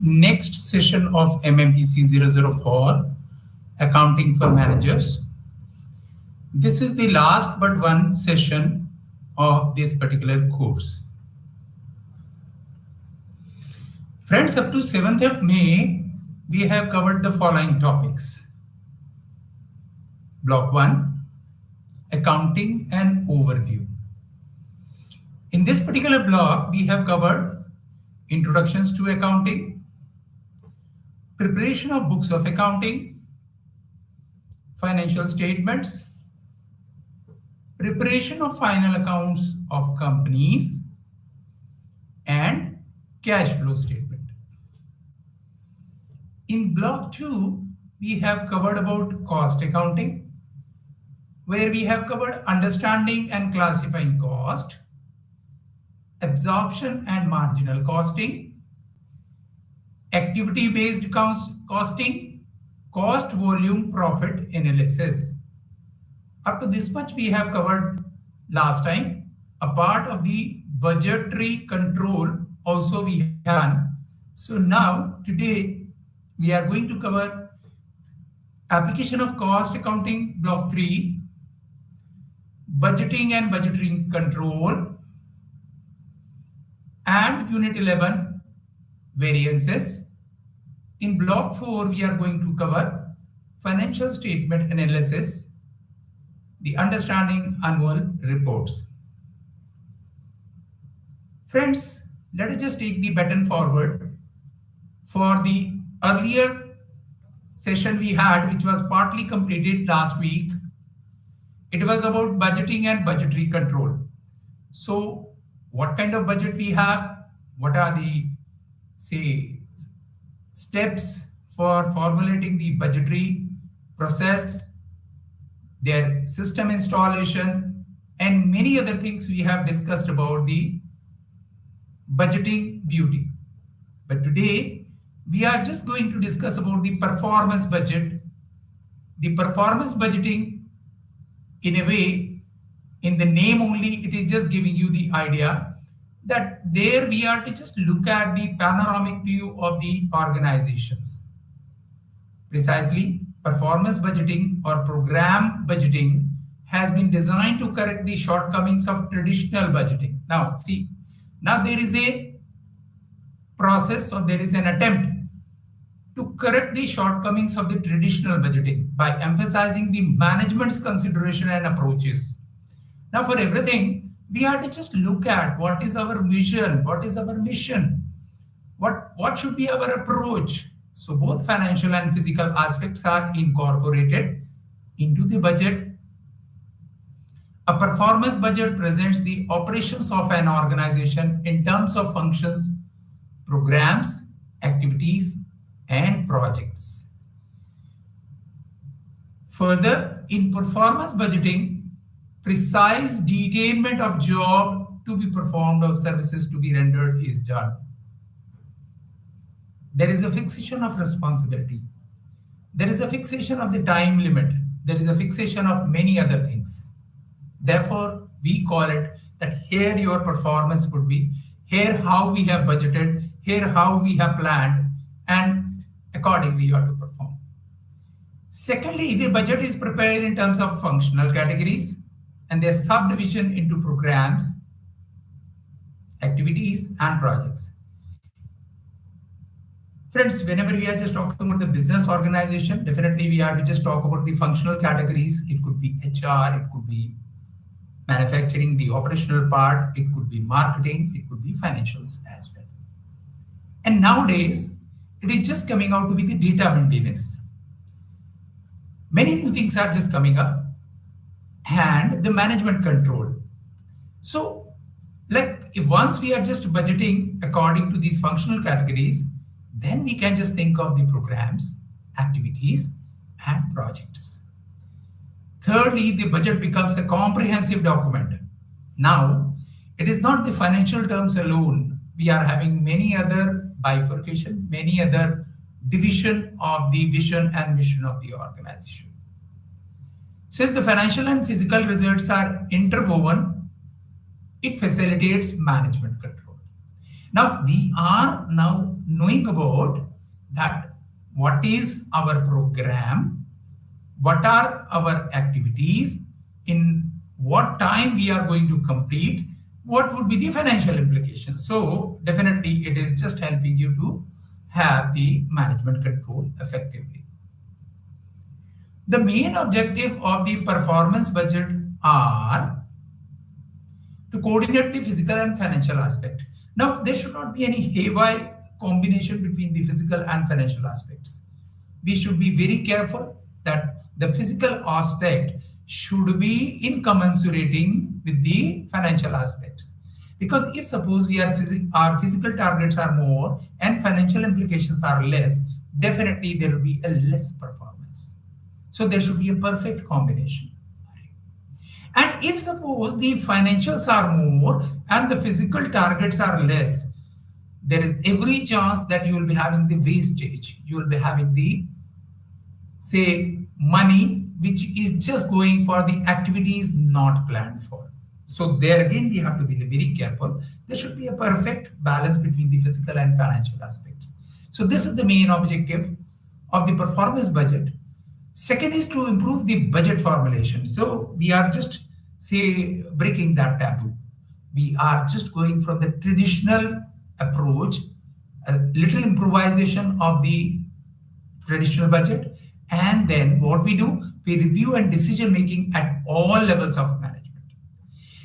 next session of MMPC 004, Accounting for Managers. This is the last but one session of this particular course. Friends, up to 7th of May, we have covered the following topics. Block 1, Accounting and Overview. In this particular block, we have covered introductions to accounting, preparation of books of accounting, financial statements, preparation of final accounts of companies, and cash flow statement. In block 2, we have covered about cost accounting, where we have covered understanding and classifying cost, absorption and marginal costing, activity-based costing, cost volume profit analysis. Up to this much we have covered last time. A part of the budgetary control also we have done. So now today we are going to cover application of cost accounting, block 3, budgeting and budgetary control, and unit 11, variances. In block 4, we are going to cover financial statement analysis, the understanding annual reports. Friends, let us just take the baton forward for the earlier session we had, which was partly completed last week. It was about budgeting and budgetary control. So what kind of budget we have? What are the, steps for formulating the budgetary process, their system installation, and many other things we have discussed about the budgeting beauty. But today, we are just going to discuss about the performance budget. The performance budgeting, in a way, in the name only, it is just giving you the idea that there we are to just look at the panoramic view of the organizations. Precisely, performance budgeting or program budgeting has been designed to correct the shortcomings of traditional budgeting. Now, see, now there is a process or there is an attempt to correct the shortcomings of the traditional budgeting by emphasizing the management's consideration and approaches. Now, for everything, we have to just look at what is our vision, what is our mission, what should be our approach. So both financial and physical aspects are incorporated into the budget. A performance budget presents the operations of an organization in terms of functions, programs, activities, and projects. Further, in performance budgeting, precise detailment of job to be performed or services to be rendered is done. There is a fixation of responsibility. There is a fixation of the time limit. There is a fixation of many other things. Therefore, we call it that here your performance would be, here how we have budgeted, here how we have planned, and accordingly you have to perform. Secondly, the budget is prepared in terms of functional categories and their subdivision into programs, activities, and projects. Friends, whenever we are just talking about the business organization, definitely we have to just talk about the functional categories. It could be HR, it could be manufacturing, the operational part, it could be marketing, it could be financials as well. And nowadays, it is just coming out to be the data maintenance. Many new things are just coming up, and the management control. So, like if once we are just budgeting according to these functional categories, then we can just think of the programs, activities, and projects. Thirdly, the budget becomes a comprehensive document. Now, it is not the financial terms alone. We are having many other bifurcation, many other division of the vision and mission of the organization. Since the financial and physical results are interwoven, it facilitates management control. Now we are now knowing about that what is our program, what are our activities, in what time we are going to complete, what would be the financial implications. So definitely it is just helping you to have the management control effectively. The main objective of the performance budget are to coordinate the physical and financial aspect. Now, there should not be any haywire combination between the physical and financial aspects. We should be very careful that the physical aspect should be incommensurate with the financial aspects. Because if suppose our physical targets are more and financial implications are less, definitely there will be a less performance. So there should be a perfect combination. And if suppose the financials are more and the physical targets are less, there is every chance that you will be having the wastage. You will be having the, say, money which is just going for the activities not planned for. So there again, we have to be very careful. There should be a perfect balance between the physical and financial aspects. So this is the main objective of the performance budget. Second is to improve the budget formulation. So we are just, say, breaking that taboo. We are just going from the traditional approach, a little improvisation of the traditional budget, and then what we do, we review and decision making at all levels of management.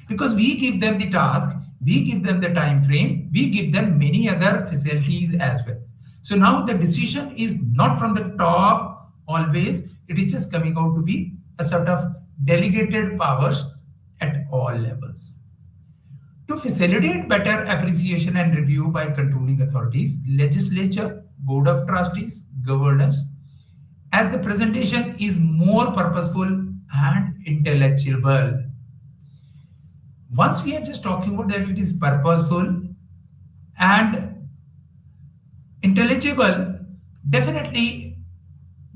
Because we give them the task, we give them the time frame, we give them many other facilities as well. So now the decision is not from the top always, it is just coming out to be a sort of delegated powers at all levels. To facilitate better appreciation and review by controlling authorities, legislature, board of trustees, governors, as the presentation is more purposeful and intelligible. Once we are just talking about that it is purposeful and intelligible, definitely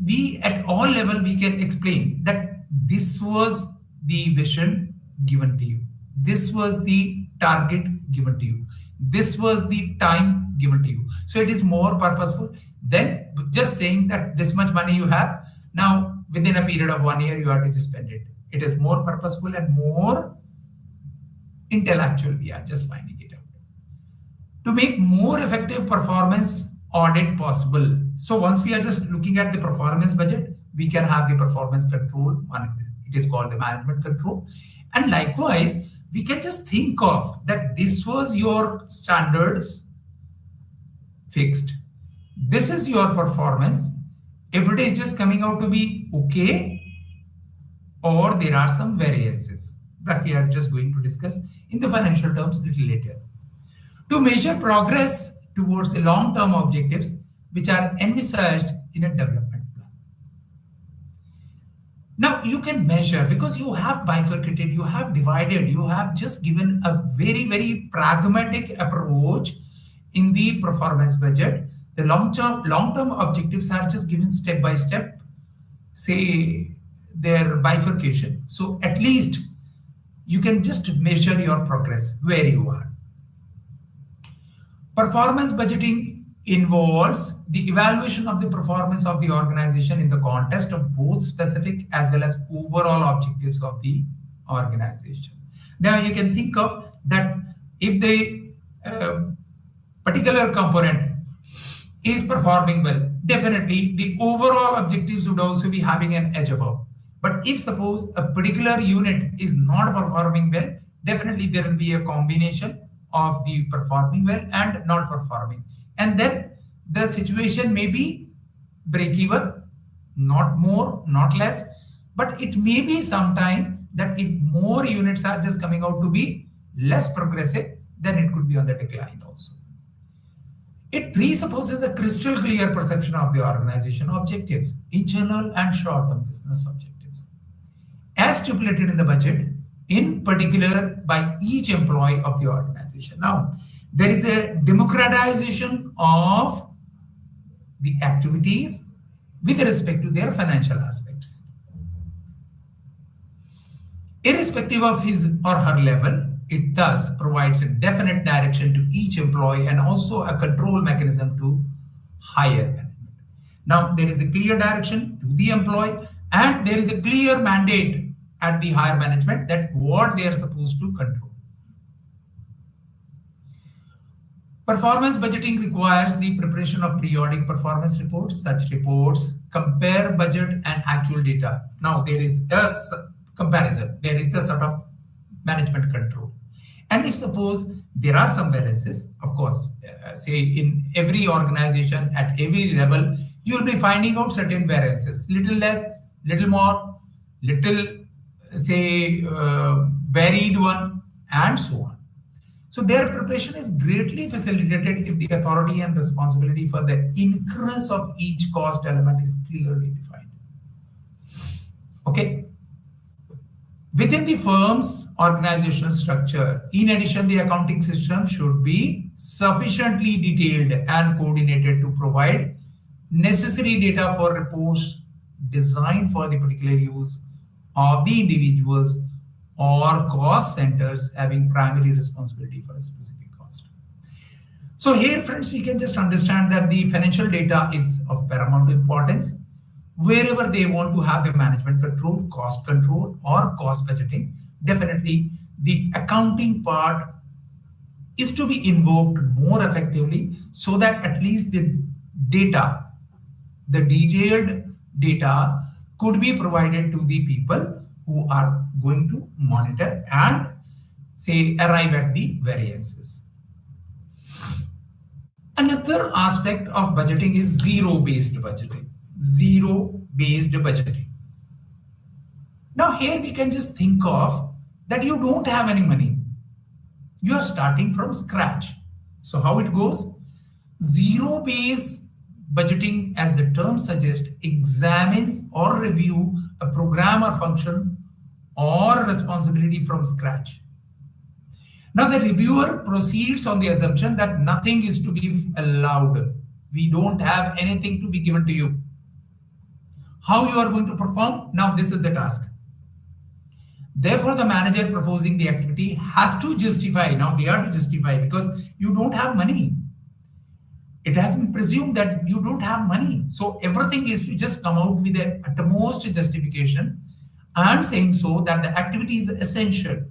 we at all level we can explain that this was the vision given to you, this was the target given to you, this was the time given to you. So it is more purposeful than just saying that this much money you have, now within a period of 1 year you have to just spend it. It is more purposeful and more intellectual, we are just finding it out. To make more effective performance audit possible. So once we are just looking at the performance budget, we can have the performance control. It is called the management control. And likewise, we can just think of that this was your standards fixed. This is your performance. If it is just coming out to be okay, or there are some variances that we are just going to discuss in the financial terms a little later. To measure progress towards the long-term objectives which are envisaged in a development plan. Now you can measure because you have bifurcated, you have divided, you have just given a very, very pragmatic approach in the performance budget. The long-term objectives are just given step by step, say their bifurcation. So at least you can just measure your progress where you are. Performance budgeting involves the evaluation of the performance of the organization in the context of both specific as well as overall objectives of the organization. Now you can think of that if the particular component is performing well, definitely the overall objectives would also be having an edge above. But if suppose a particular unit is not performing well, definitely there will be a combination of the performing well and not performing. And then the situation may be break even, not more, not less, but it may be sometime that if more units are just coming out to be less progressive, then it could be on the decline also. It presupposes a crystal clear perception of the organization objectives, internal and short-term business objectives, as stipulated in the budget, in particular by each employee of the organization. Now, there is a democratization of the activities with respect to their financial aspects. Irrespective of his or her level, It thus provides a definite direction to each employee and also a control mechanism to higher management. Now, there is a clear direction to the employee and there is a clear mandate at the higher management that what they are supposed to control. Performance budgeting requires the preparation of periodic performance reports. Such reports compare budget and actual data. Now, there is a comparison. There is a sort of management control. And if suppose there are some variances, of course, say in every organization at every level, you will be finding out certain variances, little less, little more, little, say, varied one, and so on. So their preparation is greatly facilitated if the authority and responsibility for the incurrence of each cost element is clearly defined. Okay. Within the firm's organizational structure, in addition, the accounting system should be sufficiently detailed and coordinated to provide necessary data for reports designed for the particular use of the individuals or cost centers having primary responsibility for a specific cost. So here, friends, we can just understand that the financial data is of paramount importance. Wherever they want to have a management control, cost control, or cost budgeting, definitely the accounting part is to be invoked more effectively so that at least the data, the detailed data could be provided to the people who are going to monitor and say arrive at the variances. Another aspect of budgeting is zero-based budgeting. Zero-based budgeting. Now here we can just think of that you don't have any money. You are starting from scratch. So how it goes? Zero-based budgeting, as the term suggests, examines or review a program or function or responsibility from scratch. Now the reviewer proceeds on the assumption that nothing is to be allowed. We don't have anything to be given to you. How you are going to perform? Now this is the task. Therefore, the manager proposing the activity has to justify. Now they are to justify because you don't have money. It has been presumed that you don't have money. So everything is to just come out with the utmost justification and saying so that the activity is essential.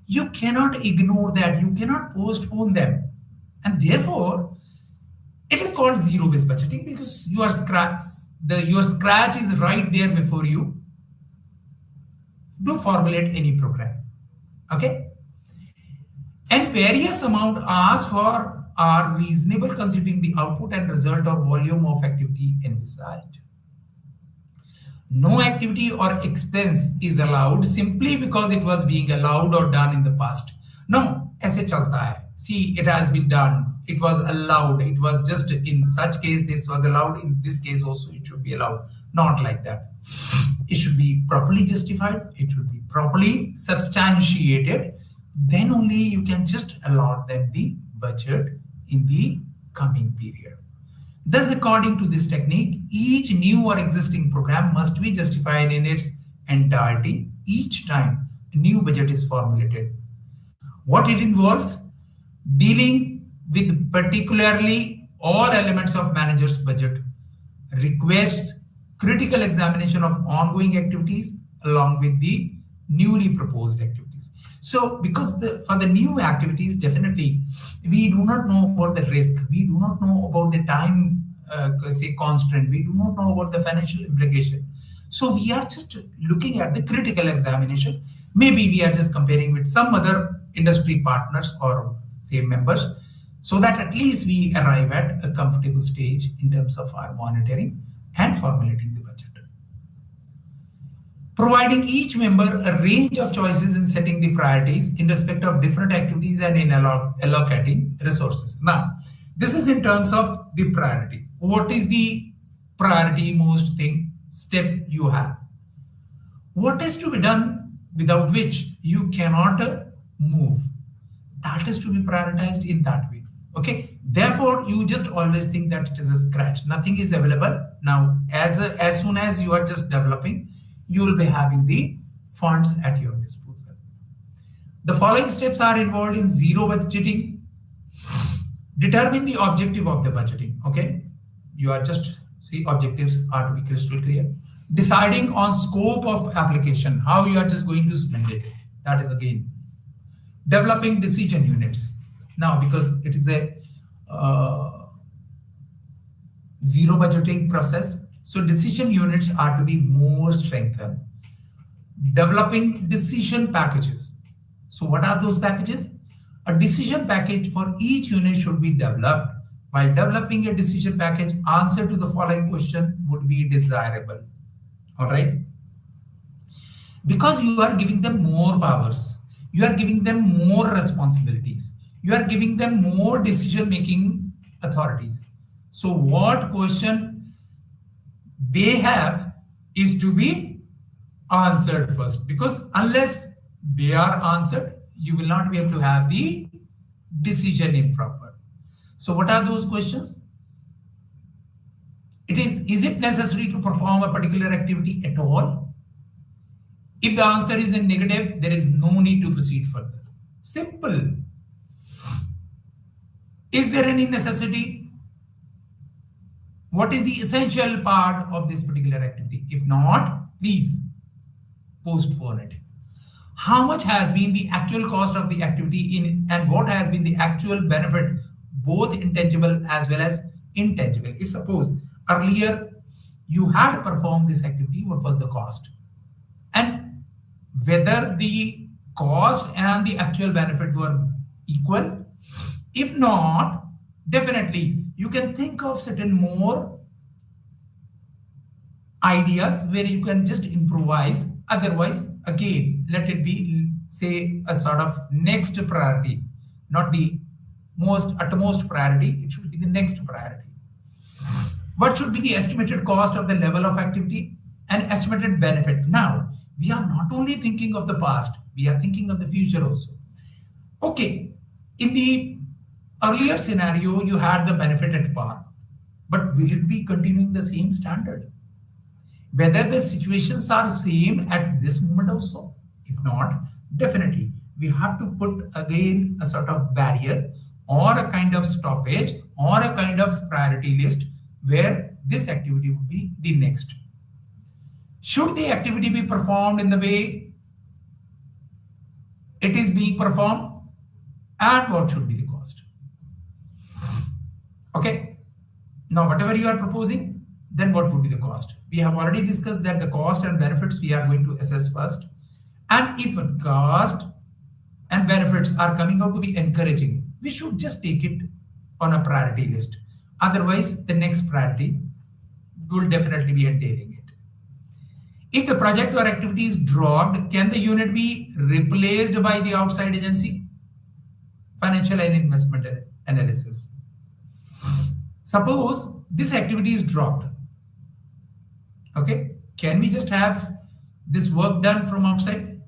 You cannot ignore that. You cannot postpone them. And therefore, it is called zero-based budgeting because your scratch is right there before you to formulate any program. Okay? And various amount asked for are reasonable considering the output and result or volume of activity envisaged. No activity or expense is allowed simply because it was being allowed or done in the past. No, ऐसे चलता है. See, it has been done. It was allowed. It was just in such case this was allowed. In this case also it should be allowed. Not like that. It should be properly justified. It should be properly substantiated. Then only you can just allot them the budget in the coming period. Thus, according to this technique, each new or existing program must be justified in its entirety each time a new budget is formulated. What it involves? Dealing with particularly all elements of manager's budget, requests critical examination of ongoing activities along with the newly proposed activities. So because for the new activities, definitely we do not know about the risk, we do not know about the time say constraint, we do not know about the financial implication. So we are just looking at the critical examination. Maybe we are just comparing with some other industry partners or say members, so that at least we arrive at a comfortable stage in terms of our monitoring and formulating the budget. Providing each member a range of choices in setting the priorities in respect of different activities and in allocating resources. Now, this is in terms of the priority. What is the priority most step you have? What is to be done without which you cannot move? That is to be prioritized in that way. Okay. Therefore, you just always think that it is a scratch. Nothing is available. Now, as soon as you are just developing, you will be having the funds at your disposal. The following steps are involved in zero budgeting. Determine the objective of the budgeting. Okay, you are just see objectives are to be crystal clear. Deciding on scope of application, how you are just going to spend it. That is again developing decision units. Now, because it is a zero budgeting process, so decision units are to be more strengthened. Developing decision packages. So what are those packages? A decision package for each unit should be developed. While developing a decision package, answer to the following question would be desirable. All right? Because you are giving them more powers, you are giving them more responsibilities, you are giving them more decision-making authorities. So what question they have is to be answered first, because unless they are answered, you will not be able to have the decision improper. So what are those questions? Is it necessary to perform a particular activity at all? If the answer is in negative, there is no need to proceed further. Simple. Is there any necessity? What is the essential part of this particular activity? If not, please postpone it. How much has been the actual cost of the activity and what has been the actual benefit, both intangible as well as intangible? If suppose earlier you had performed this activity, what was the cost? And whether the cost and the actual benefit were equal. If not, definitely you can think of certain more ideas where you can just improvise. Otherwise, again, let it be, say, a sort of next priority, not the utmost priority. It should be the next priority. What should be the estimated cost of the level of activity and estimated benefit? Now, we are not only thinking of the past, we are thinking of the future also. Okay, in the earlier scenario, you had the benefit at par, but will it be continuing the same standard? Whether the situations are same at this moment also? If not, definitely we have to put again a sort of barrier or a kind of stoppage or a kind of priority list where this activity would be the next. Should the activity be performed in the way it is being performed, and what should be the cost? Okay, now whatever you are proposing, then what would be the cost? We have already discussed that the cost and benefits we are going to assess first. And if a cost and benefits are coming out to be encouraging, we should just take it on a priority list. Otherwise, the next priority will definitely be entailing it. If the project or activity is dropped, can the unit be replaced by the outside agency? Financial and investment analysis. Suppose this activity is dropped. Okay, can we just have this work done from outside?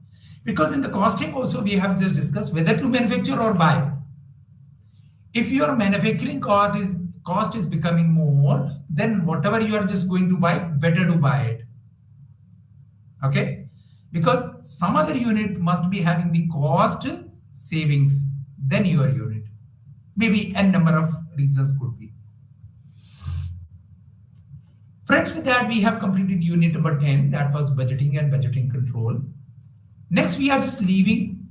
Because in the costing also we have just discussed whether to manufacture or buy. If your manufacturing cost is becoming more, then whatever you are just going to buy, better to buy it. Okay, because some other unit must be having the cost savings than your unit. Maybe n number of reasons could be. Friends, with that, we have completed unit number 10. That was budgeting and budgeting control. Next, we are just leaving.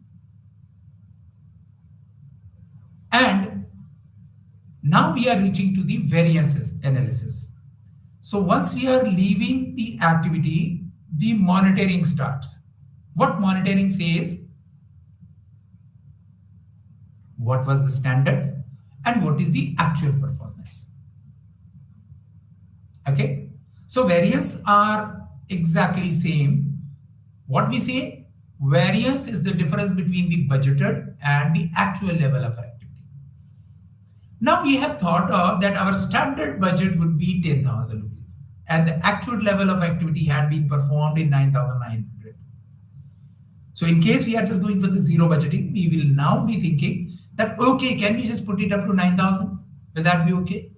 And now we are reaching to the variance analysis. So once we are leaving the activity, the monitoring starts. What monitoring says? What was the standard and what is the actual performance? Okay, so variance are exactly same. What we say, variance is the difference between the budgeted and the actual level of activity. Now we have thought of that our standard budget would be 10,000 rupees and the actual level of activity had been performed in 9,900. So in case we are just going for the zero budgeting, we will now be thinking that, okay, can we just put it up to 9,000? Will that be okay?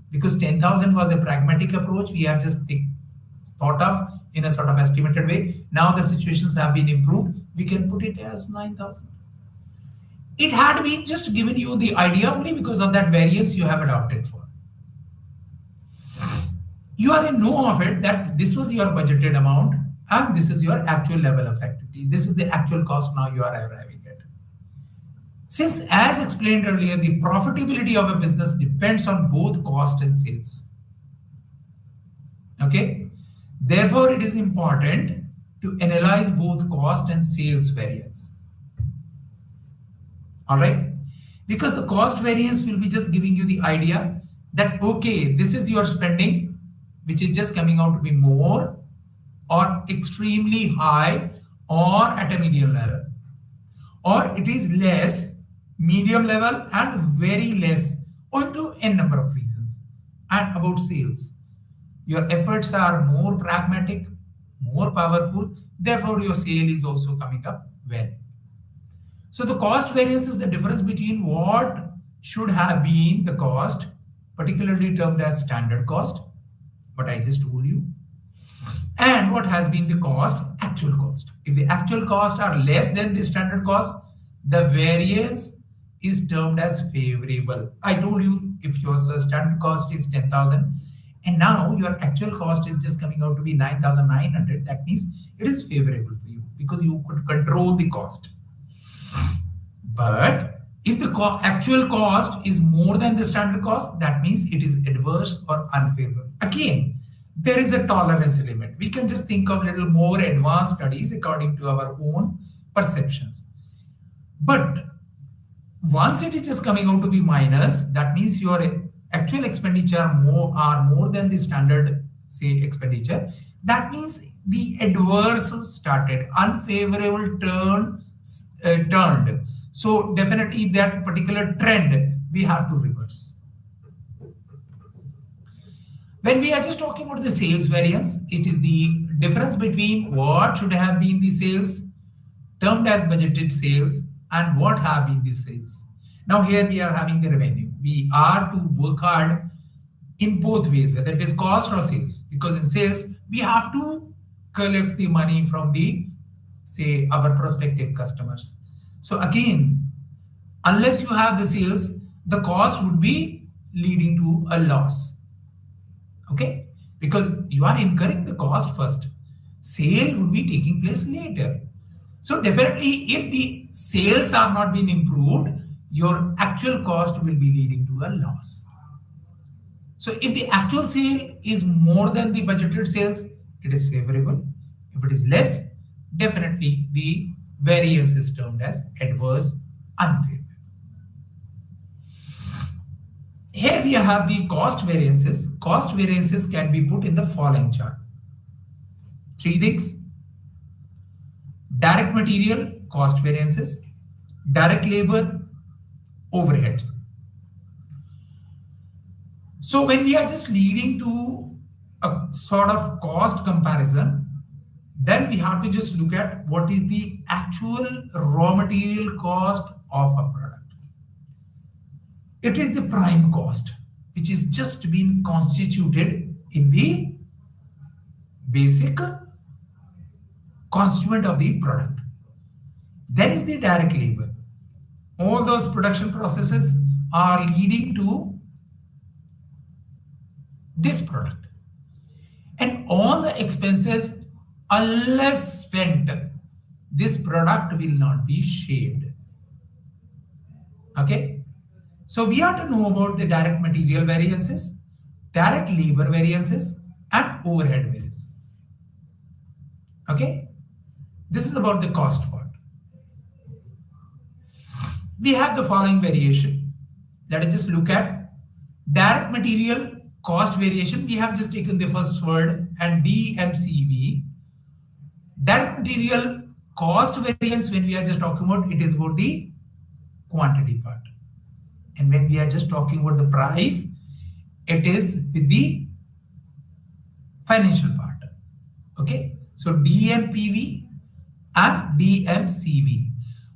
Because 10,000 was a pragmatic approach. We have just thought of in a sort of estimated way. Now the situations have been improved. We can put it as 9,000. It had been just given you the idea only because of that variance you have adopted for. You are in know of it that this was your budgeted amount and this is your actual level of activity. This is the actual cost now you are arriving at. Since, as explained earlier, the profitability of a business depends on both cost and sales. Okay? Therefore, it is important to analyze both cost and sales variance. All right? Because the cost variance will be just giving you the idea that, okay, this is your spending, which is just coming out to be more or extremely high or at a medium level. Or it is less, medium level and very less owing to n number of reasons. And about sales, your efforts are more pragmatic, more powerful, therefore your sale is also coming up well. So the cost variance is the difference between what should have been the cost, particularly termed as standard cost, what I just told you, and what has been the cost, actual cost. If the actual costs are less than the standard cost, the variance is termed as favorable. I told you if your standard cost is 10,000 and now your actual cost is just coming out to be 9,900, that means it is favorable for you because you could control the cost. But if the actual cost is more than the standard cost, that means it is adverse or unfavorable. Again, there is a tolerance limit. We can just think of little more advanced studies according to our own perceptions. But once it is just coming out to be minus, that means your actual expenditure are more than the standard, say, expenditure. That means the adverse started, unfavorable turned. So definitely that particular trend we have to reverse. When we are just talking about the sales variance, it is the difference between what should have been the sales termed as budgeted sales and what have been the sales. Now here we are having the revenue. We are to work hard in both ways, whether it is cost or sales, because in sales we have to collect the money from the, say, our prospective customers. So again, unless you have the sales, the cost would be leading to a loss. Okay, because you are incurring the cost first. Sale would be taking place later. So definitely if the sales are not being improved, your actual cost will be leading to a loss. So if the actual sale is more than the budgeted sales, it is favorable. If it is less, definitely the variance is termed as adverse, unfavorable. Here we have the cost variances. Cost variances can be put in the following chart. Three things: direct material cost variances, direct labor, overheads. So when we are just leading to a sort of cost comparison, then we have to just look at what is the actual raw material cost of a product. It is the prime cost, which is just been constituted in the basic constituent of the product. Then is the direct labor. All those production processes are leading to this product. And all the expenses, unless spent, this product will not be shaped. Okay? So we have to know about the direct material variances, direct labor variances, and overhead variances. Okay? This is about the cost part. We have the following variation. Let us just look at direct material cost variation. We have just taken the first word and DMCV. Direct material cost variance, when we are just talking about, it is about the quantity part. And when we are just talking about the price, it is with the financial part. Okay. So DMPV and DMCV.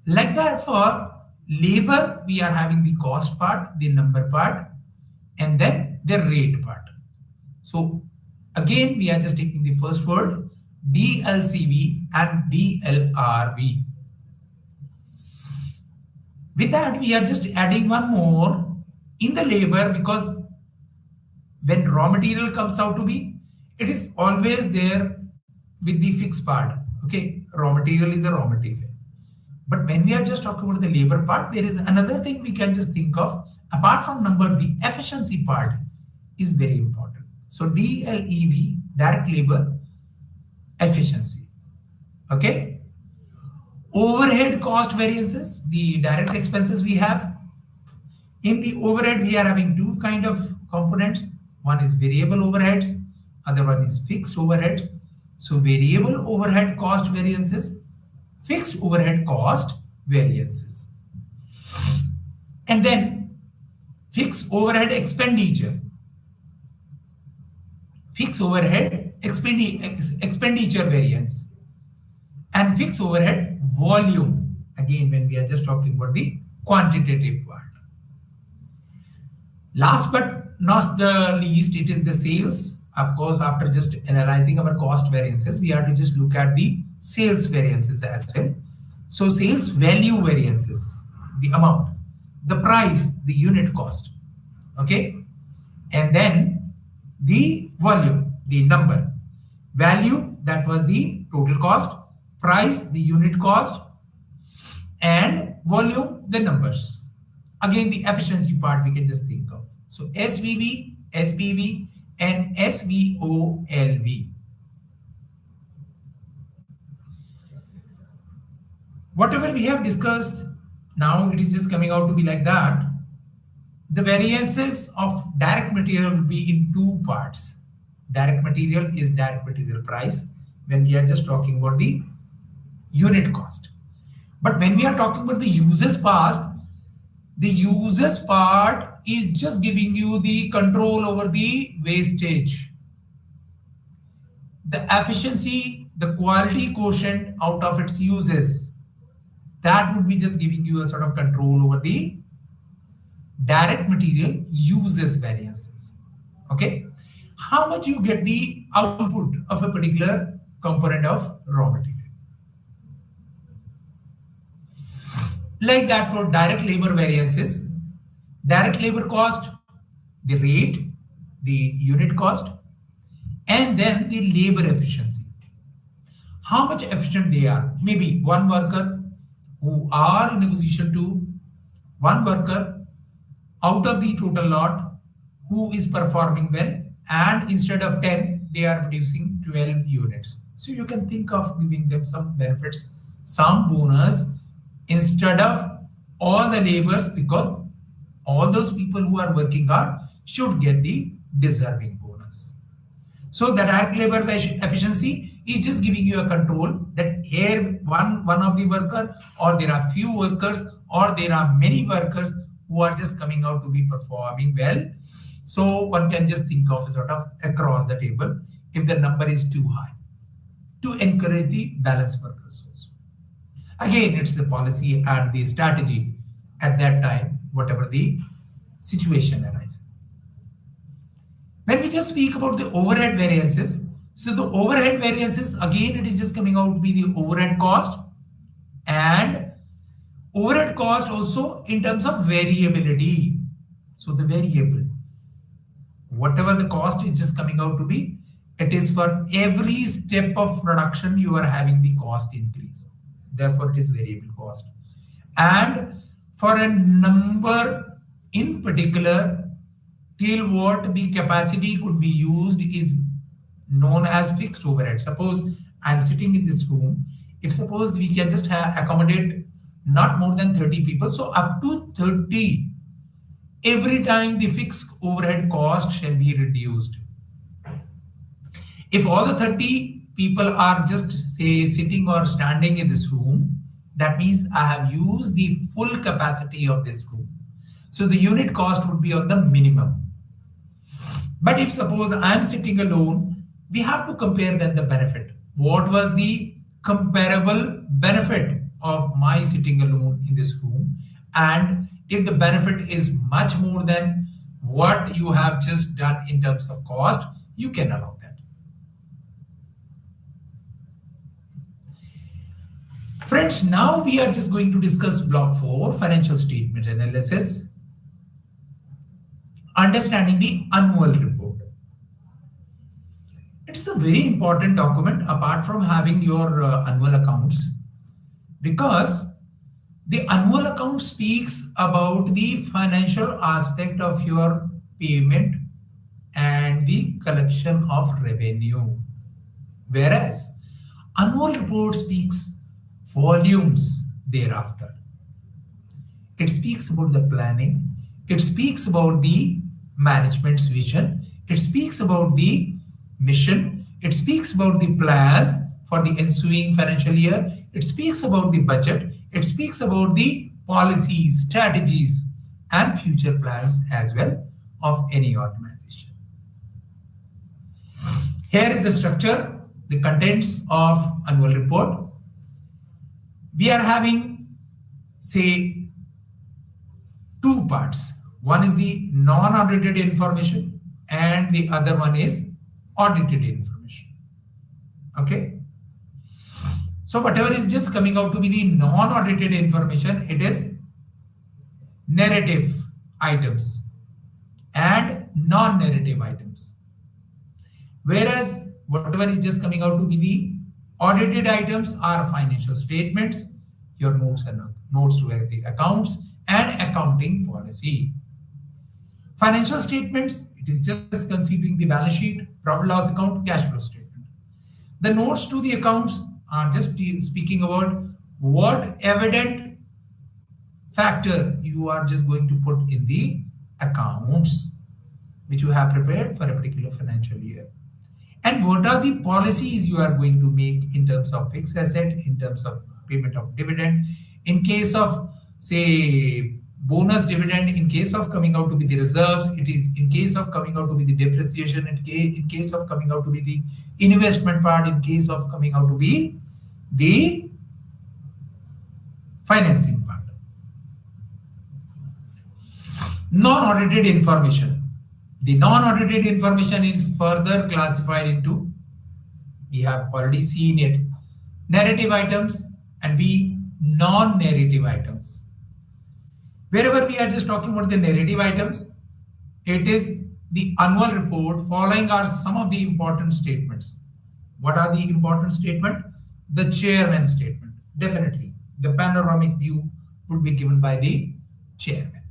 Like that for labor, we are having the cost part, the number part, and then the rate part. So again, we are just taking the first word, DLCV and DLRV. With that, we are just adding one more in the labor, because when raw material comes out to be, it is always there with the fixed part. Okay, raw material is a raw material. But when we are just talking about the labor part, there is another thing we can just think of. Apart from number, the efficiency part is very important. So DLEV, direct labor efficiency. Okay. Overhead cost variances, the direct expenses we have. In the overhead, we are having two kind of components. One is variable overheads, other one is fixed overheads. So variable overhead cost variances, fixed overhead cost variances. And then fixed overhead expenditure. Fixed overhead expenditure variance. And fixed overhead volume. Again, when we are just talking about the quantitative part. Last but not the least, it is the sales. Of course, after just analyzing our cost variances, we have to just look at the sales variances as well. So sales value variances, the amount, the price, the unit cost, okay? And then the volume, the number. Value, that was the total cost. Price, the unit cost. And volume, the numbers. Again, the efficiency part we can just think of. So SVV, SPV, and SVOLV. Whatever we have discussed, now it is just coming out to be like that. The variances of direct material will be in two parts. Direct material is direct material price when we are just talking about the unit cost. But when we are talking about the uses part is just giving you the control over the wastage, the efficiency, the quality quotient out of its uses. That would be just giving you a sort of control over the direct material uses variances. Okay, how much you get the output of a particular component of raw material. Like that for direct labor variances, direct labor cost, the rate, the unit cost, and then the labor efficiency. How much efficient they are. Maybe one worker who are in a position to, one worker out of the total lot who is performing well, and instead of 10, they are producing 12 units. So you can think of giving them some benefits, some bonus instead of all the laborers, because all those people who are working hard should get the deserving bonus. So the direct labor efficiency is just giving you a control that here one of the worker, or there are few workers, or there are many workers who are just coming out to be performing well. So one can just think of a sort of across the table if the number is too high, to encourage the balanced workers also. Again, it's the policy and the strategy at that time, whatever the situation arises. When we just speak about the overhead variances, so the overhead variances, again, it is just coming out to be the overhead cost, and overhead cost also in terms of variability. So the variable, whatever the cost is just coming out to be, it is for every step of production you are having the cost increase. Therefore, it is variable cost. And for a number in particular, till what the capacity could be used is known as fixed overhead. Suppose I'm sitting in this room. If suppose we can just accommodate not more than 30 people, so up to 30, every time the fixed overhead cost shall be reduced. If all the 30 people are just say sitting or standing in this room, that means I have used the full capacity of this room. So the unit cost would be on the minimum. But if suppose I'm sitting alone, we have to compare then the benefit. What was the comparable benefit of my sitting alone in this room? And if the benefit is much more than what you have just done in terms of cost, you can allow that. Friends, now we are just going to discuss block 4, financial statement analysis, understanding the annual report. It's a very important document apart from having your annual accounts, because the annual account speaks about the financial aspect of your payment and the collection of revenue. Whereas annual report speaks volumes thereafter. It speaks about the planning. It speaks about the management's vision. It speaks about the mission. It speaks about the plans for the ensuing financial year. It speaks about the budget. It speaks about the policies, strategies, and future plans as well of any organization. Here is the structure, the contents of annual report. We are having, say, two parts. One is the non-audited information and the other one is audited information. Okay. So whatever is just coming out to be the non-audited information, it is narrative items and non-narrative items. Whereas whatever is just coming out to be the audited items are financial statements, your notes and notes to the accounts, and accounting policy. Financial statements, it is just considering the balance sheet, profit loss account, cash flow statement. The notes to the accounts are just speaking about what evident factor you are just going to put in the accounts which you have prepared for a particular financial year. And what are the policies you are going to make in terms of fixed asset, in terms of payment of dividend, in case of, say, bonus dividend, in case of coming out to be the reserves, it is in case of coming out to be the depreciation, in case of coming out to be the investment part, in case of coming out to be the financing part. Non-audited information. The non-audited information is further classified into, we have already seen it, narrative items and B, non-narrative items. Wherever we are just talking about the narrative items, it is the annual report. Following are some of the important statements. What are the important statements? The chairman's statement. Definitely, the panoramic view would be given by the chairman.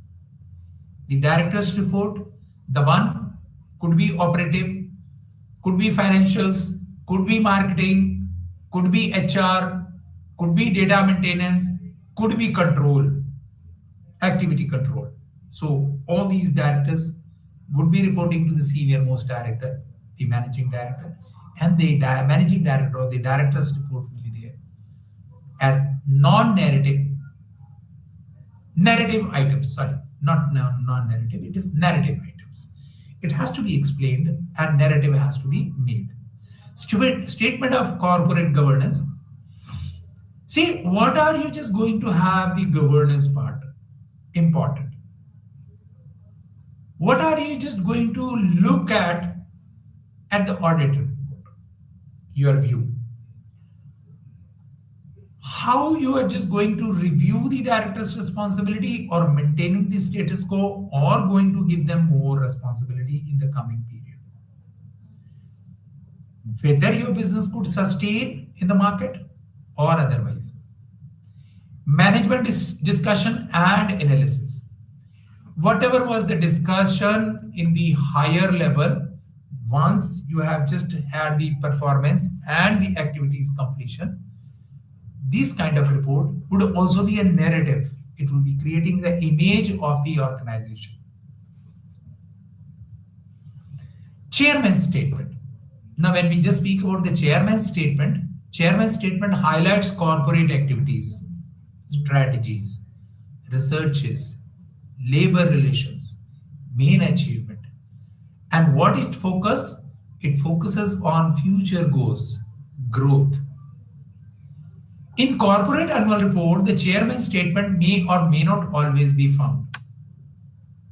The director's report, the one could be operative, could be financials, could be marketing, could be HR, could be data maintenance, could be control, activity control. So all these directors would be reporting to the senior most director, the managing director, and the managing director or the director's report would be there as non-narrative, narrative items, sorry, not non-narrative, it is narrative items. It has to be explained and narrative has to be made. Statement of corporate governance. See, what are you just going to have the governance part? Important. What are you just going to look at the audit report? Your view. How you are just going to review the director's responsibility or maintaining the status quo or going to give them more responsibility in the coming period. Whether your business could sustain in the market or otherwise. Management discussion and analysis. Whatever was the discussion in the higher level, once you have just had the performance and the activities completion, this kind of report would also be a narrative. It will be creating the image of the organization. Chairman's statement. Now, when we just speak about the chairman's statement highlights corporate activities, strategies, researches, labor relations, main achievement. And what it focuses? It focuses on future goals, growth. In corporate annual report, the chairman's statement may or may not always be found,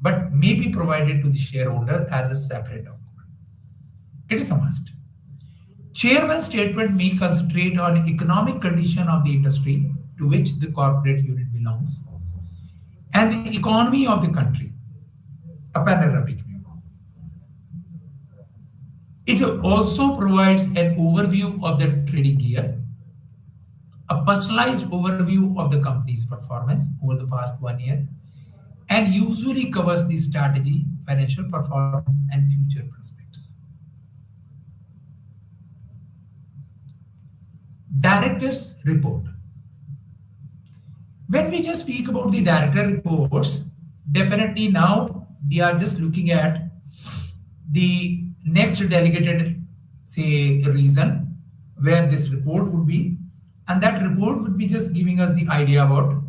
but may be provided to the shareholder as a separate document. It is a must. Chairman's statement may concentrate on economic condition of the industry, to which the corporate unit belongs, and the economy of the country, a panoramic view. It also provides an overview of the trading year, a personalized overview of the company's performance over the past 1 year, and usually covers the strategy, financial performance, and future prospects. Director's report. When we just speak about the director reports, definitely now we are just looking at the next delegated, say, reason where this report would be, and that report would be just giving us the idea about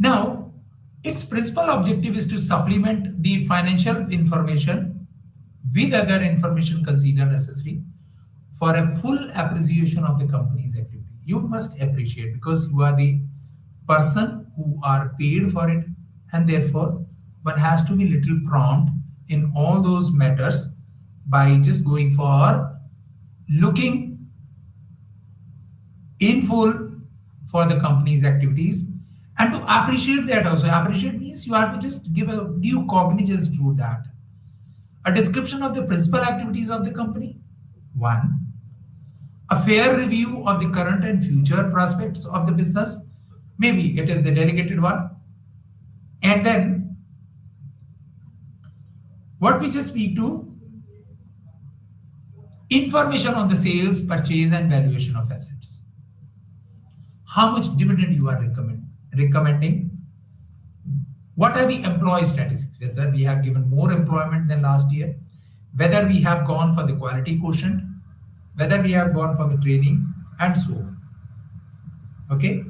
now. Its principal objective is to supplement the financial information with other information considered necessary for a full appreciation of the company's activity. You must appreciate because you are the person who are paid for it, and therefore one has to be little prompt in all those matters by just going for looking in full for the company's activities and to appreciate that also. Appreciate means you have to just give a due cognizance to that. A description of the principal activities of the company. One, a fair review of the current and future prospects of the business. Maybe it is the delegated one. And then what we just speak to, information on the sales, purchase, and valuation of assets. How much dividend you are recommending? What are the employee statistics? Whether we have given more employment than last year, whether we have gone for the quality quotient, whether we have gone for the training, and so on. Okay.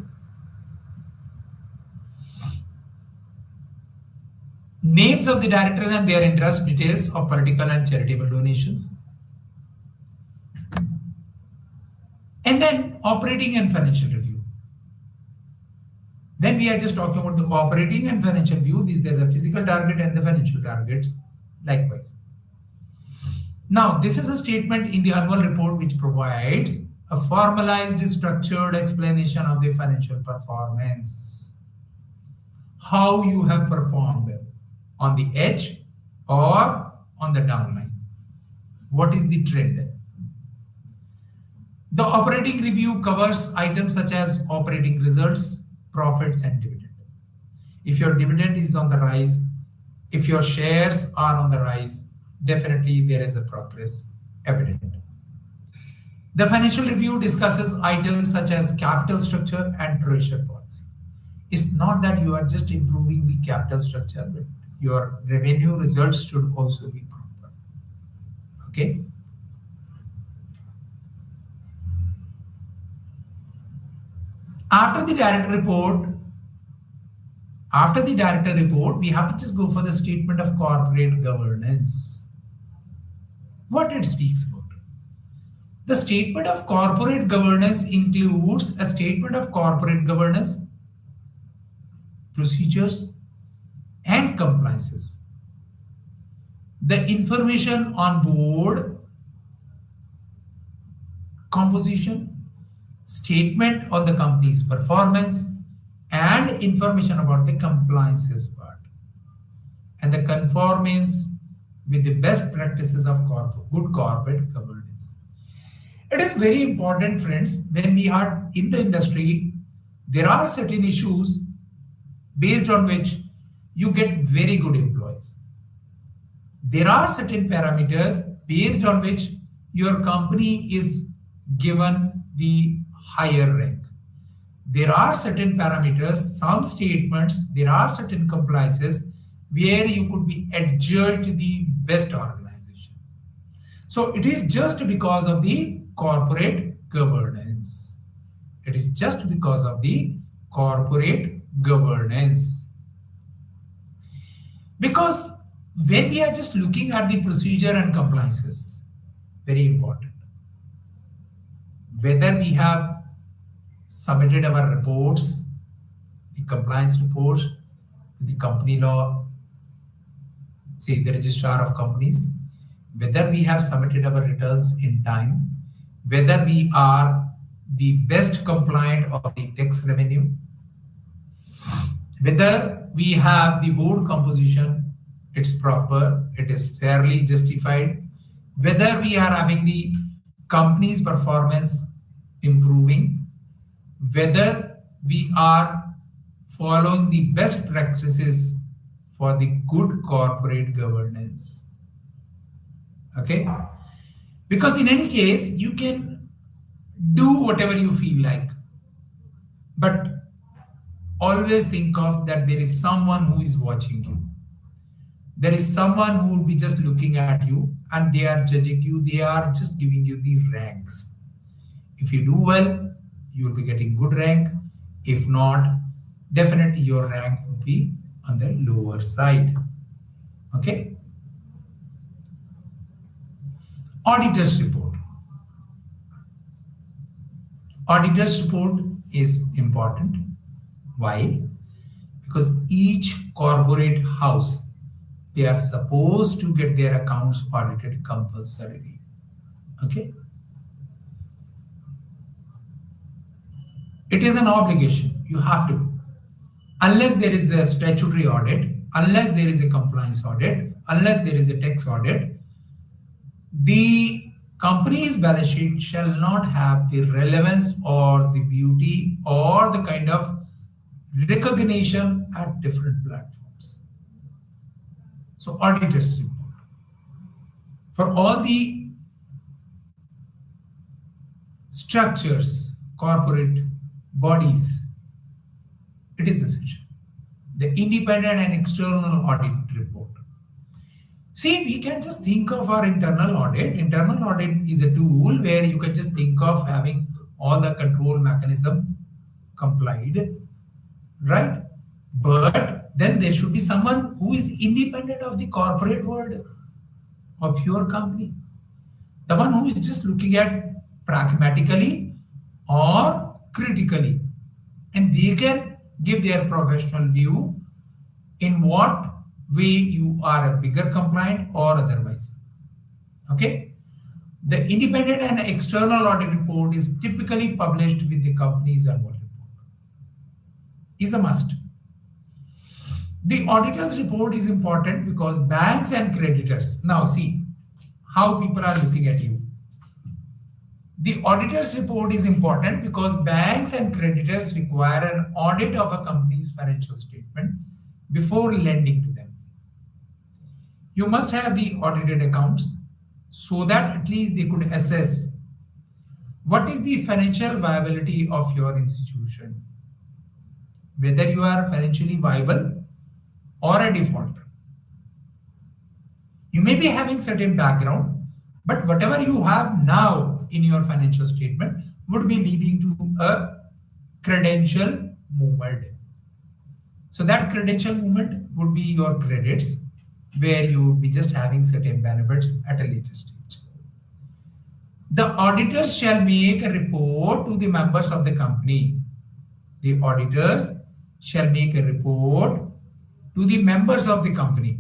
Names of the directors and their interest, details of political and charitable donations. And then operating and financial review. Then we are just talking about the operating and financial view. These are the physical target and the financial targets likewise. Now, this is a statement in the annual report which provides a formalized, structured explanation of the financial performance. How you have performed on the edge or on the downline. What is the trend? The operating review covers items such as operating results, profits, and dividend. If your dividend is on the rise, if your shares are on the rise, definitely there is a progress evident. The financial review discusses items such as capital structure and treasury policy. It's not that you are just improving the capital structure, but your revenue results should also be proper. Okay. After the director report, we have to just go for the statement of corporate governance. What it speaks about. The statement of corporate governance includes a statement of corporate governance, procedures, and compliances. The information on board composition, statement on the company's performance, and information about the compliances part, and the conformance with the best practices of good corporate governance. It is very important, friends, when we are in the industry, there are certain issues based on which you get very good employees. There are certain parameters based on which your company is given the higher rank. There are certain parameters, some statements, there are certain compliances where you could be adjudged the best organization. So it is just because of the corporate governance. It is just because of the corporate governance. Because when we are just looking at the procedure and compliances, very important. Whether we have submitted our reports, the compliance reports, the company law, say the registrar of companies, whether we have submitted our returns in time, whether we are the best compliant of the tax revenue, whether we have the board composition, it's proper, it is fairly justified, whether we are having the company's performance improving, whether we are following the best practices for the good corporate governance. Okay? Because in any case, you can do whatever you feel like, but always think of that there is someone who is watching you. There is someone who will be just looking at you and they are judging you, they are just giving you the ranks. If you do well, you will be getting good rank. If not, definitely your rank will be on the lower side. Okay? Auditor's report. Auditor's report is important. Why? Because each corporate house, they are supposed to get their accounts audited compulsorily. Okay? It is an obligation. You have to. Unless there is a statutory audit, unless there is a compliance audit, unless there is a tax audit, the company's balance sheet shall not have the relevance or the beauty or the kind of recognition at different platforms. So auditors report. For all the structures, corporate bodies, it is essential. The independent and external audit report. See, we can just think of our internal audit. Internal audit is a tool where you can just think of having all the control mechanism complied, right? But then there should be someone who is independent of the corporate world of your company. The one who is just looking at pragmatically or critically. And they can give their professional view in what way you are a bigger compliant or otherwise. Okay? The independent and external audit report is typically published with the company's annual report. Is a must. The auditor's report is important because banks and creditors, now see how people are looking at you. The auditor's report is important because banks and creditors require an audit of a company's financial statement before lending to them. You must have the audited accounts so that at least they could assess what is the financial viability of your institution, whether you are financially viable or a defaulter. You may be having certain background, but whatever you have now in your financial statement would be leading to a credential movement. So that credential movement would be your credits, where you would be just having certain benefits at a later stage. The auditors shall make a report to the members of the company. The auditors shall make a report to the members of the company.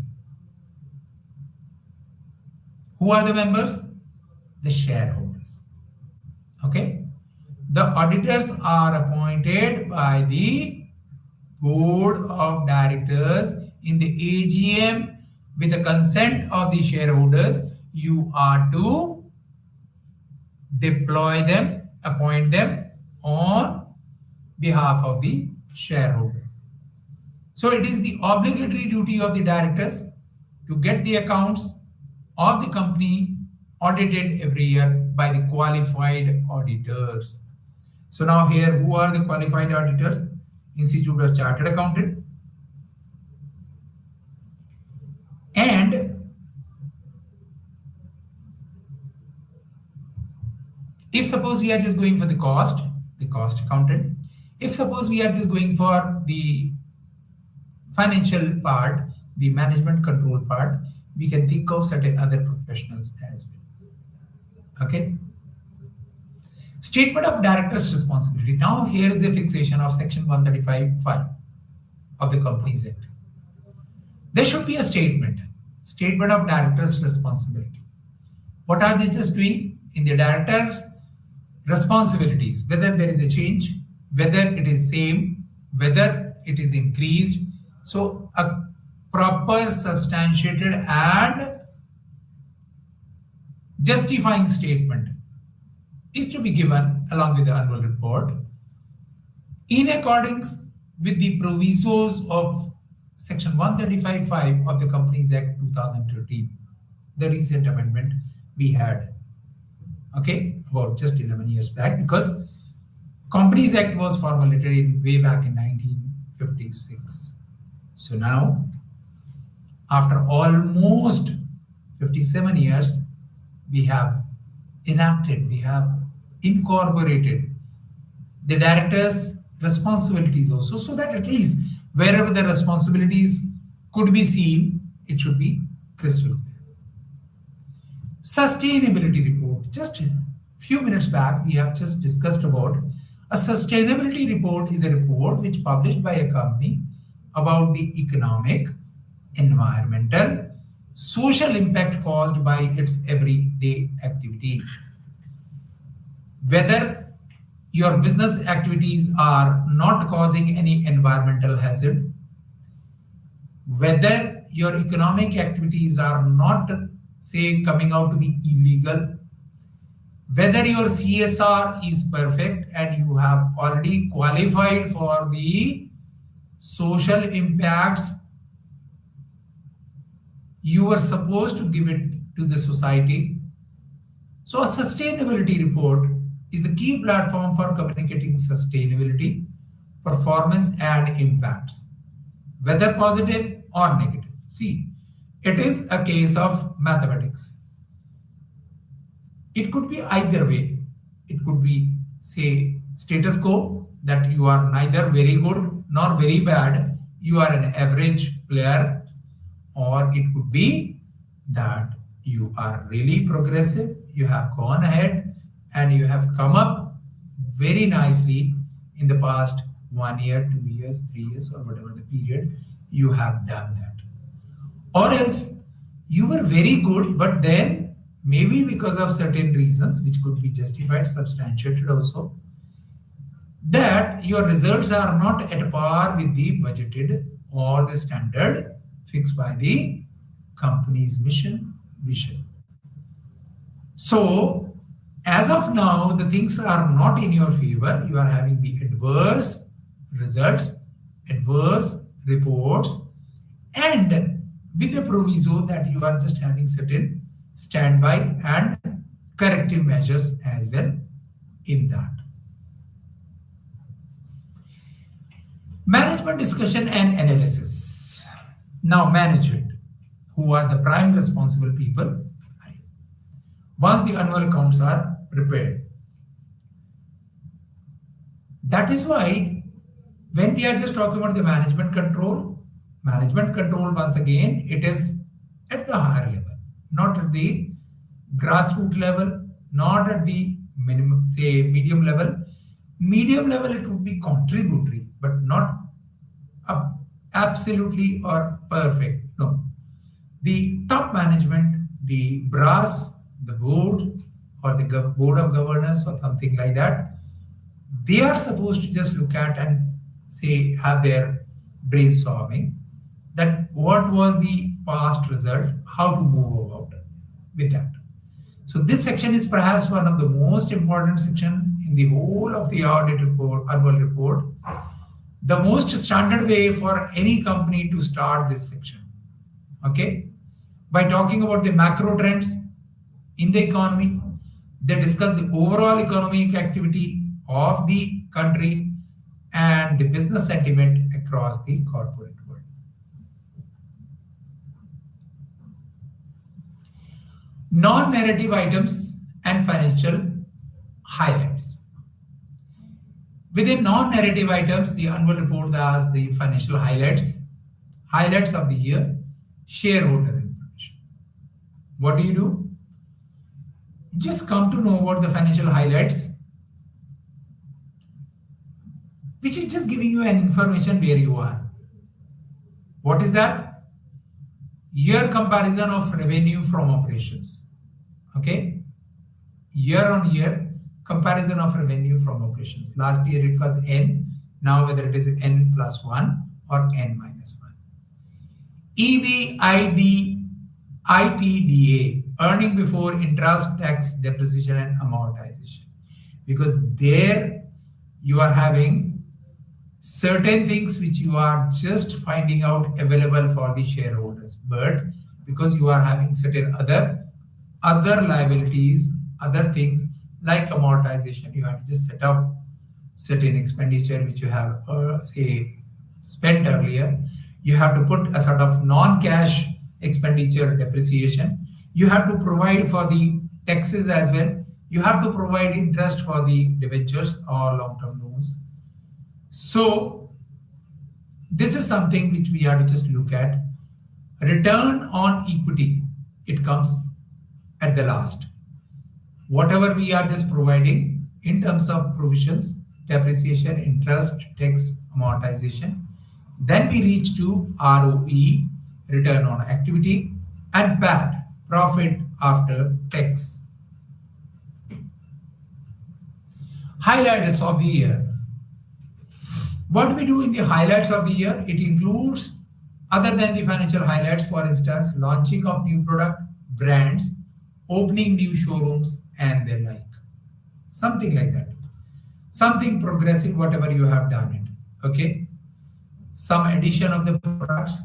Who are the members? The shareholders. Okay? The auditors are appointed by the board of directors in the AGM with the consent of the shareholders. You are to deploy them, appoint them on behalf of the shareholders. So it is the obligatory duty of the directors to get the accounts of the company audited every year by the qualified auditors. So now here, who are the qualified auditors? Institute of Chartered Accountant. And if suppose we are just going for the cost accountant. If suppose we are just going for the financial part, the management control part, we can think of certain other professionals as well. Okay. Statement of director's responsibility. Now here is a fixation of section 135(5) of the Companies Act. There should be a statement. Statement of directors' responsibility. What are they just doing in the director's responsibilities? Whether there is a change, whether it is same, whether it is increased. So a proper, substantiated and justifying statement is to be given along with the annual report in accordance with the provisos of Section 135(5) of the Companies Act 2013, the recent amendment we had, okay, about just 11 years back, because Companies Act was formulated in way back in 1956. So now, after almost 57 years, we have enacted, we have incorporated the director's responsibilities also, so that at least wherever the responsibilities could be seen, it should be crystal clear. Sustainability report. Just a few minutes back, we have just discussed about a sustainability report is a report which published by a company about the economic, environmental, social impact caused by its everyday activities. Whether your business activities are not causing any environmental hazard, whether your economic activities are not, say, coming out to be illegal, whether your CSR is perfect and you have already qualified for the social impacts you are supposed to give it to the society. So a sustainability report is the key platform for communicating sustainability, performance and impacts, whether positive or negative. See, it is a case of mathematics. It could be either way. It could be, say, status quo, that you are neither very good nor very bad, you are an average player, or it could be that you are really progressive, you have gone ahead and you have come up very nicely in the past 1 year, 2 years, 3 years, or whatever the period you have done that. Or else you were very good, but then maybe because of certain reasons which could be justified, substantiated also, that your results are not at par with the budgeted or the standard fixed by the company's mission, vision. So, as of now, the things are not in your favor. You are having the adverse results, adverse reports, and with the proviso that you are just having certain standby and corrective measures as well in that. Management discussion and analysis. Now, management, who are the prime responsible people, once the annual accounts are prepared. That is why when we are just talking about the management control once again, it is at the higher level, not at the grassroots level, not at the minimum, say, medium level. Medium level, it would be contributory, but not absolutely or perfect. No. The top management, the brass, the board, or the board of governors, or something like that, they are supposed to just look at and say, have their brainstorming that what was the past result, how to move about with that. So this section is perhaps one of the most important section in the whole of the audit report, annual report. The most standard way for any company to start this section, okay? By talking about the macro trends in the economy, they discuss the overall economic activity of the country and the business sentiment across the corporate world. Non-narrative items and financial highlights. Within non-narrative items, the annual report has the financial highlights of the year, shareholder information. What do? Just come to know about the financial highlights, which is just giving you an information where you are. What is that? year comparison of revenue from operations. Okay, year on year comparison of revenue from operations. Last year it was N, now whether it is N plus 1 or N minus 1. EBITDA, earning before interest, tax, depreciation, and amortization. Because there you are having certain things which you are just finding out available for the shareholders. But because you are having certain other liabilities, other things like amortization, you have to just set up certain expenditure which you have say spent earlier. You have to put a sort of non-cash expenditure depreciation. You have to provide for the taxes as well. You have to provide interest for the debentures or long-term loans. So this is something which we have to just look at. Return on equity, it comes at the last. Whatever we are just providing in terms of provisions, depreciation, interest, tax, amortization, then we reach to ROE, return on activity, and PAT, profit after tax. Highlights of the year. What we do in the highlights of the year, it includes, other than the financial highlights, for instance, launching of new product, brands, opening new showrooms, and the like. Something like that. Something progressive, whatever you have done it. Okay. Some addition of the products,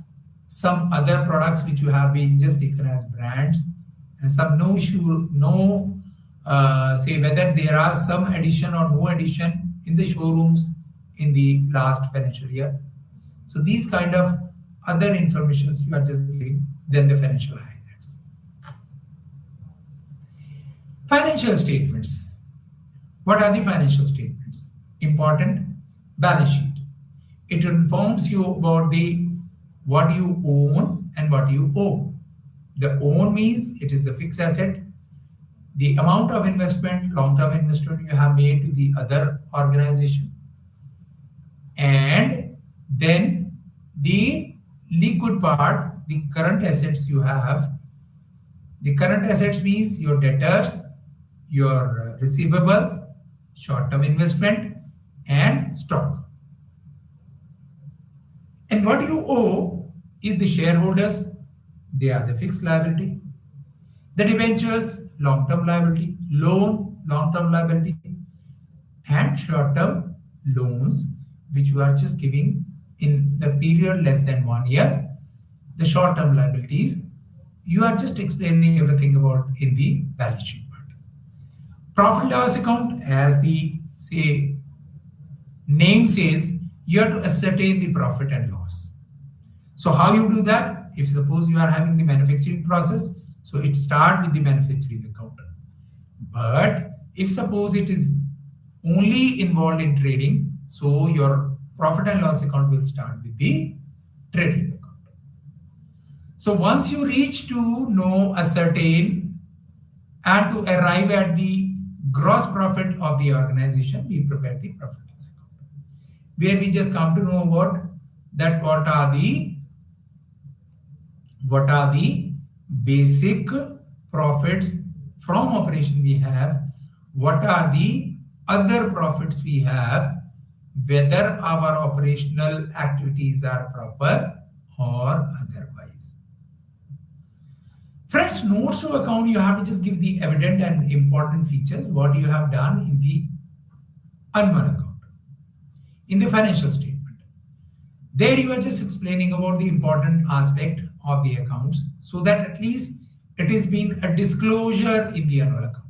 some other products which you have been just taken as brands, and some say whether there are some addition or no addition in the showrooms in the last financial year. So these kind of other informations you are just giving, then the financial highlights. Financial statements. What are the financial statements? Important. Balance sheet. It informs you about what you own and what you owe. The own means it is the fixed asset, the amount of investment, long-term investment you have made to the other organization, and then the liquid part, the current assets you have. The current assets means your debtors, your receivables, short-term investment, and stock. And what you owe is the shareholders, they are the fixed liability. The debentures, long-term liability, loan, long-term liability, and short-term loans, which you are just giving in the period less than 1 year. The short-term liabilities, you are just explaining everything about in the balance sheet part. Profit and loss account, as the name says, you have to ascertain the profit and loss. So how you do that? If suppose you are having the manufacturing process, so it starts with the manufacturing account. But if suppose it is only involved in trading, so your profit and loss account will start with the trading account. So once you reach to know, ascertain, and to arrive at the gross profit of the organization, we prepare the profit and loss account, where we just come to know about that what are the basic profits from operation we have, what are the other profits we have, whether our operational activities are proper or otherwise. Friends, notes to account, you have to just give the evident and important features, what you have done in the annual account. In the financial statement, there you are just explaining about the important aspect of the accounts, so that at least it is been a disclosure in the annual account.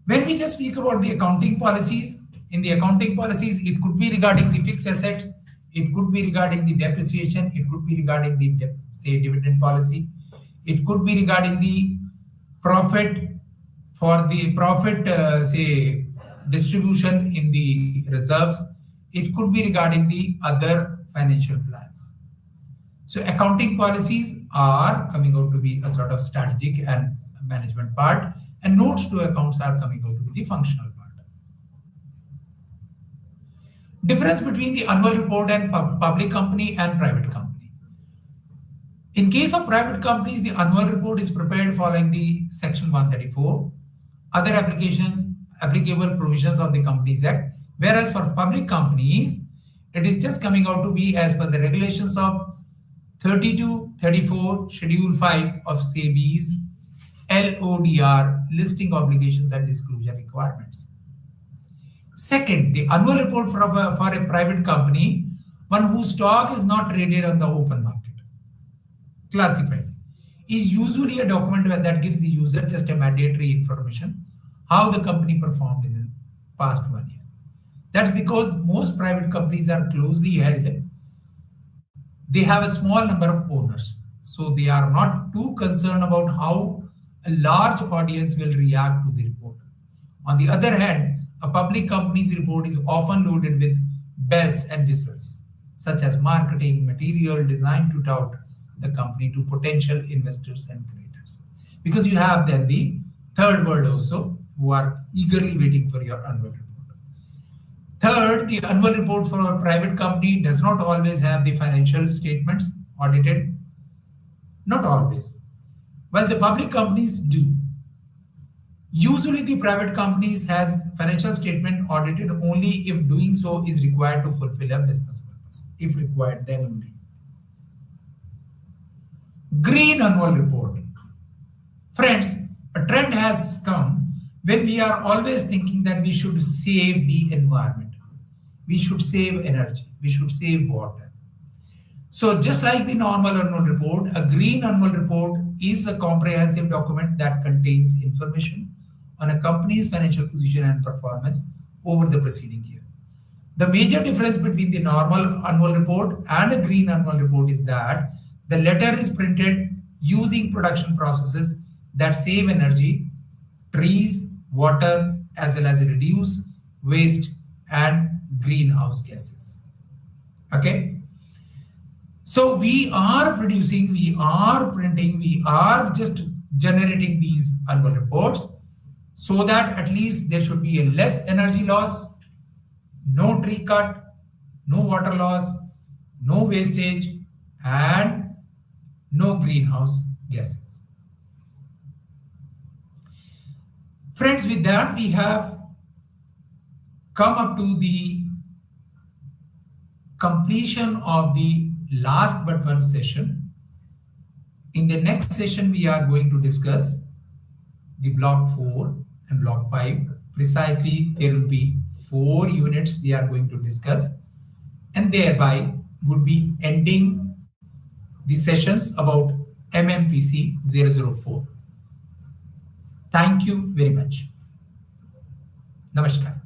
When we just speak about the accounting policies, in the accounting policies, it could be regarding the fixed assets, it could be regarding the depreciation, it could be regarding the dividend policy, it could be regarding the profit distribution in the reserves. It could be regarding the other financial plans. So accounting policies are coming out to be a sort of strategic and management part, and notes to accounts are coming out to be the functional part. Difference between the annual report and public company and private company. In case of private companies, the annual report is prepared following the Section 134, other applicable provisions of the Companies Act. Whereas for public companies, it is just coming out to be as per the regulations of 32, 34, Schedule 5 of SEBI's LODR, listing obligations and disclosure requirements. Second, the annual report for a private company, one whose stock is not traded on the open market, classified, is usually a document that gives the user just a mandatory information how the company performed in the past 1 year. That's because most private companies are closely held. They have a small number of owners, so they are not too concerned about how a large audience will react to the report. On the other hand, a public company's report is often loaded with bells and whistles, such as marketing material designed to tout the company to potential investors and creators. Because you have then the third word also, who are eagerly waiting for your annual report. Third, the annual report for a private company does not always have the financial statements audited. Not always. While the public companies do. Usually the private companies has financial statement audited only if doing so is required to fulfill a business purpose. If required, then only. Green annual report. Friends, a trend has come when we are always thinking that we should save the environment. We should save energy. We should save water. So just like the normal annual report, a green annual report is a comprehensive document that contains information on a company's financial position and performance over the preceding year. The major difference between the normal annual report and a green annual report is that the latter is printed using production processes that save energy, trees, water, as well as reduce waste and greenhouse gases. Okay? So we are producing, we are printing, we are just generating these annual reports so that at least there should be a less energy loss, no tree cut, no water loss, no wastage, and no greenhouse gases. Friends, with that, we have come up to the completion of the last but one session. In the next session, we are going to discuss the block 4 and block 5. Precisely, there will be 4 units we are going to discuss, and thereby would be ending the sessions about MMPC 004. Thank you very much. Namaskar.